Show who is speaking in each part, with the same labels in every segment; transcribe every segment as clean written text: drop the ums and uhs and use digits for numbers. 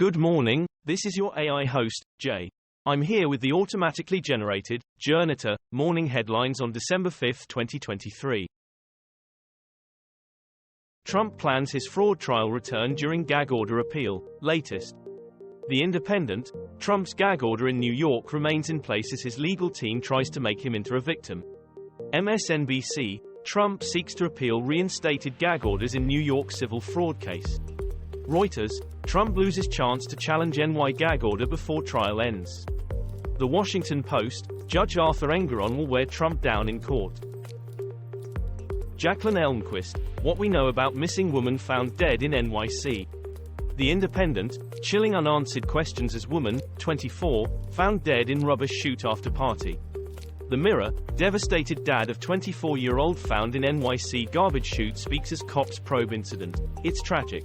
Speaker 1: Good morning, this is your AI host, Jay. I'm here with the automatically generated, Journato, morning headlines on December 5, 2023. Trump plans his fraud trial return during gag order appeal, latest. The Independent, Trump's gag order in New York remains in place as his legal team tries to make him into a victim. MSNBC, Trump seeks to appeal reinstated gag orders in New York civil fraud case. Reuters, Trump loses chance to challenge NY gag order before trial ends. The Washington Post, Judge Arthur Engoron will wear Trump down in court. Jacqueline Elmquist, what we know about missing woman found dead in NYC. The Independent, chilling unanswered questions as woman, 24, found dead in rubber chute after party. The Mirror, devastated dad of 24-year-old found in NYC garbage chute speaks as cops probe incident. It's tragic.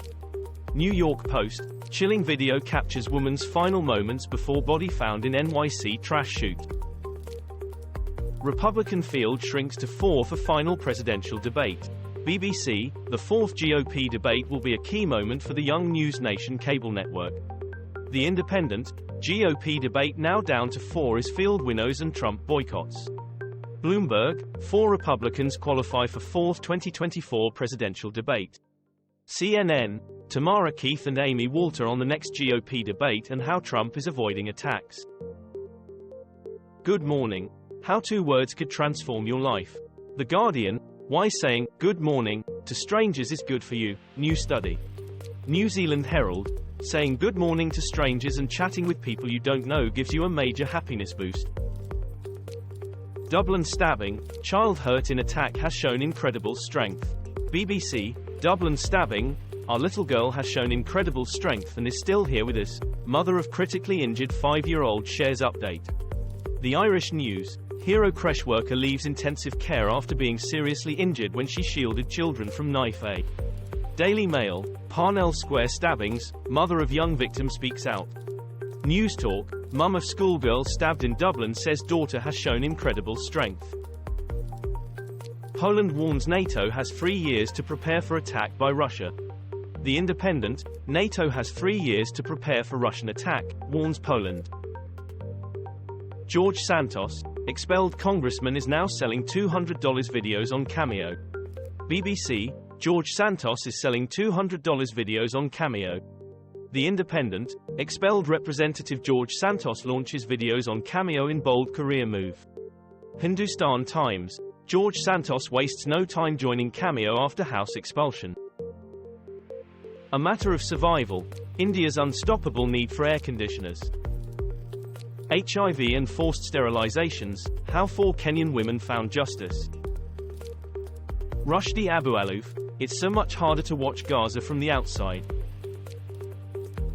Speaker 1: New York Post, chilling video captures woman's final moments before body found in NYC trash chute. Republican field shrinks to 4 for final presidential debate. BBC, the fourth GOP debate will be a key moment for the young News Nation cable network. The Independent, GOP debate now down to 4 as field winnows and Trump boycotts. Bloomberg, 4 Republicans qualify for fourth 2024 presidential debate. CNN, Tamara Keith and Amy Walter on the next GOP debate and how Trump is avoiding attacks. Good morning. How 2 words could transform your life. The Guardian, why saying good morning to strangers is good for you, new study. New Zealand Herald, saying good morning to strangers and chatting with people you don't know gives you a major happiness boost. Dublin stabbing, child hurt in attack has shown incredible strength. BBC, Dublin stabbing, our little girl has shown incredible strength and is still here with us, mother of critically injured 5-year-old shares update. The Irish News, hero creche worker leaves intensive care after being seriously injured when she shielded children from knife A. Daily Mail, Parnell Square stabbings, mother of young victim speaks out. News Talk, mum of schoolgirl stabbed in Dublin says daughter has shown incredible strength. Poland warns NATO has 3 years to prepare for attack by Russia. The Independent, NATO has 3 years to prepare for Russian attack, warns Poland. George Santos, expelled congressman is now selling $200 videos on Cameo. BBC, George Santos is selling $200 videos on Cameo. The Independent, expelled Representative George Santos launches videos on Cameo in bold career move. Hindustan Times, George Santos wastes no time joining Cameo after House expulsion. A matter of survival, India's unstoppable need for air conditioners. HIV and forced sterilizations, how 4 Kenyan women found justice. Rushdie Abu-Alouf, it's so much harder to watch Gaza from the outside.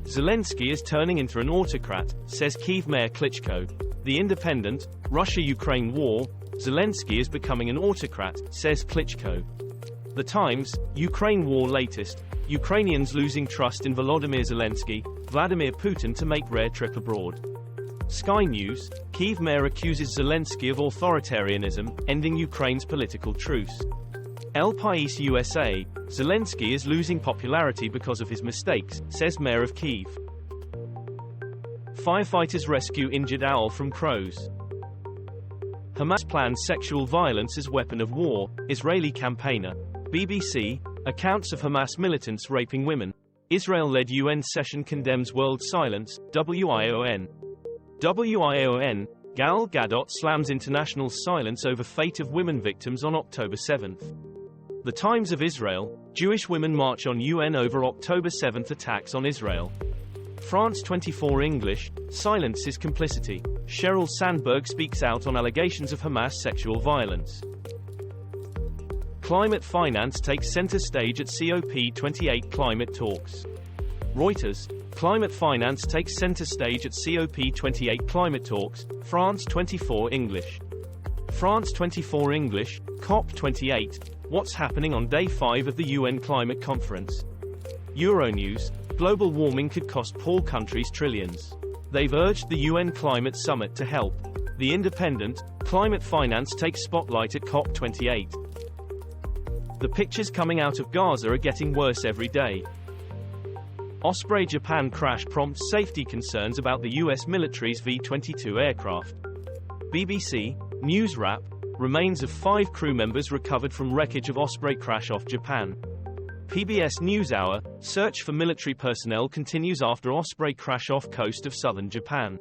Speaker 1: Zelensky is turning into an autocrat, says Kyiv Mayor Klitschko. The Independent, Russia-Ukraine war, Zelensky is becoming an autocrat, says Klitschko. The Times, Ukraine war latest, Ukrainians losing trust in Volodymyr Zelensky, Vladimir Putin to make rare trip abroad. Sky News, Kyiv mayor accuses Zelensky of authoritarianism, ending Ukraine's political truce. El País USA, Zelensky is losing popularity because of his mistakes, says mayor of Kyiv. Firefighters rescue injured owl from crows. Hamas plans sexual violence as weapon of war, Israeli campaigner. BBC, accounts of Hamas militants raping women. Israel-led UN session condemns world silence, WION. WION, Gal Gadot slams international silence over fate of women victims on October 7. The Times of Israel, Jewish women march on UN over October 7 attacks on Israel. France 24 English, silence is complicity. Sheryl Sandberg speaks out on allegations of Hamas sexual violence. Climate finance takes center stage at COP28 climate talks. Reuters, climate finance takes center stage at COP28 climate talks, France 24 English. France 24 English, COP28, what's happening on day 5 of the UN climate conference? Euronews, global warming could cost poor countries trillions. They've urged the UN Climate Summit to help. The Independent, climate finance takes spotlight at COP28. The pictures coming out of Gaza are getting worse every day. Osprey Japan crash prompts safety concerns about the U.S. military's V-22 aircraft. BBC News Wrap: remains of 5 crew members recovered from wreckage of Osprey crash off Japan. PBS NewsHour: search for military personnel continues after Osprey crash off coast of southern Japan.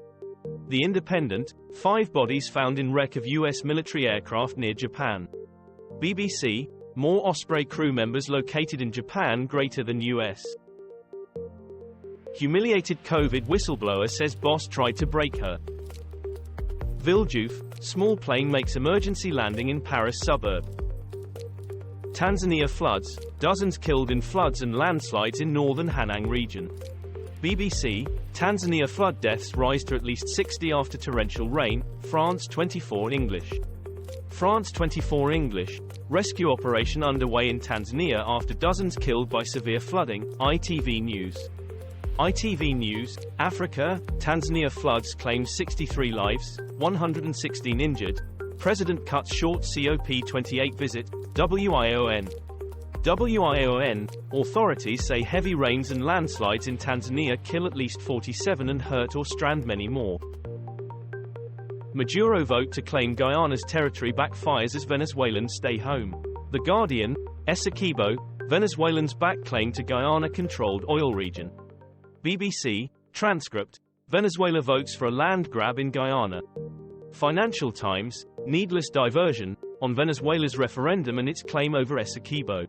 Speaker 1: The Independent: 5 bodies found in wreck of U.S. military aircraft near Japan. BBC: more Osprey crew members located in Japan greater than U.S. Humiliated Covid whistleblower says boss tried to break her. Villejuif: small plane makes emergency landing in Paris suburb. Tanzania floods: dozens killed in floods and landslides in northern Hanang region. BBC: Tanzania flood deaths rise to at least 60 after torrential rain. France 24 English. France 24 English: rescue operation underway in Tanzania after dozens killed by severe flooding. ITV News. ITV News: Africa, Tanzania floods claim 63 lives, 116 injured. President cuts short COP28 visit. WION. Authorities say heavy rains and landslides in Tanzania kill at least 47 and hurt or strand many more. Maduro vote to claim Guyana's territory backfires as Venezuelans stay home. The Guardian: Essequibo, Venezuelans back claim to Guyana-controlled oil region. BBC Transcript: Venezuela votes for a land grab in Guyana. Financial Times: needless diversion on Venezuela's referendum and its claim over Essequibo.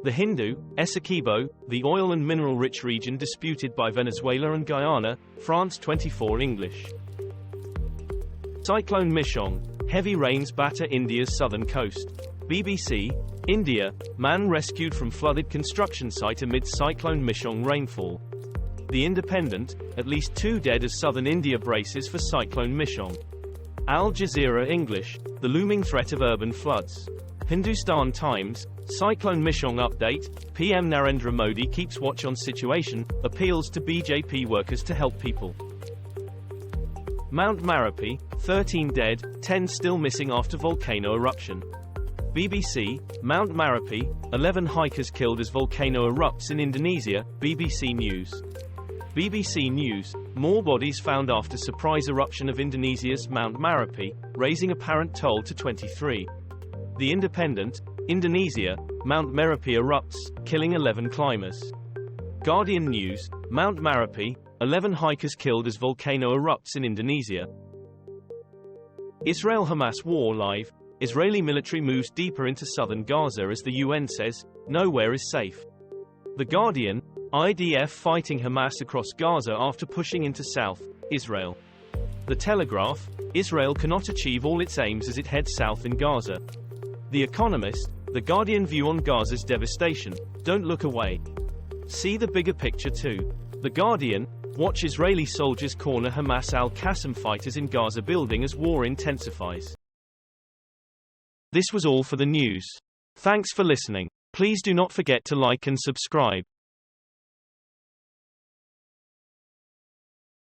Speaker 1: The Hindu: Essequibo, the oil and mineral-rich region disputed by Venezuela and Guyana. France 24 English. Cyclone Michaung: heavy rains batter India's southern coast. BBC India: man rescued from flooded construction site amid Cyclone Michaung rainfall. The Independent: at least 2 dead as southern India braces for Cyclone Michaung. Al Jazeera English: the looming threat of urban floods. Hindustan Times: Cyclone Michaung update, PM Narendra Modi keeps watch on situation, appeals to BJP workers to help people. Mount Marapi: 13 dead, 10 still missing after volcano eruption. BBC Mount Marapi: 11 hikers killed as volcano erupts in Indonesia. BBC News. BBC News: more bodies found after surprise eruption of Indonesia's Mount Marapi, raising apparent toll to 23. The Independent: Indonesia, Mount Marapi erupts, killing 11 climbers. Guardian News: Mount Marapi, 11 hikers killed as volcano erupts in Indonesia. Israel-Hamas war live: Israeli military moves deeper into southern Gaza as the UN says, nowhere is safe. The Guardian: IDF fighting Hamas across Gaza after pushing into south Israel. The Telegraph: Israel cannot achieve all its aims as it heads south in Gaza. The Economist: the Guardian view on Gaza's devastation, don't look away. See the bigger picture too. The Guardian: watch Israeli soldiers corner Hamas al-Qassam fighters in Gaza building as war intensifies. This was all for the news. Thanks for listening. Please do not forget to like and subscribe.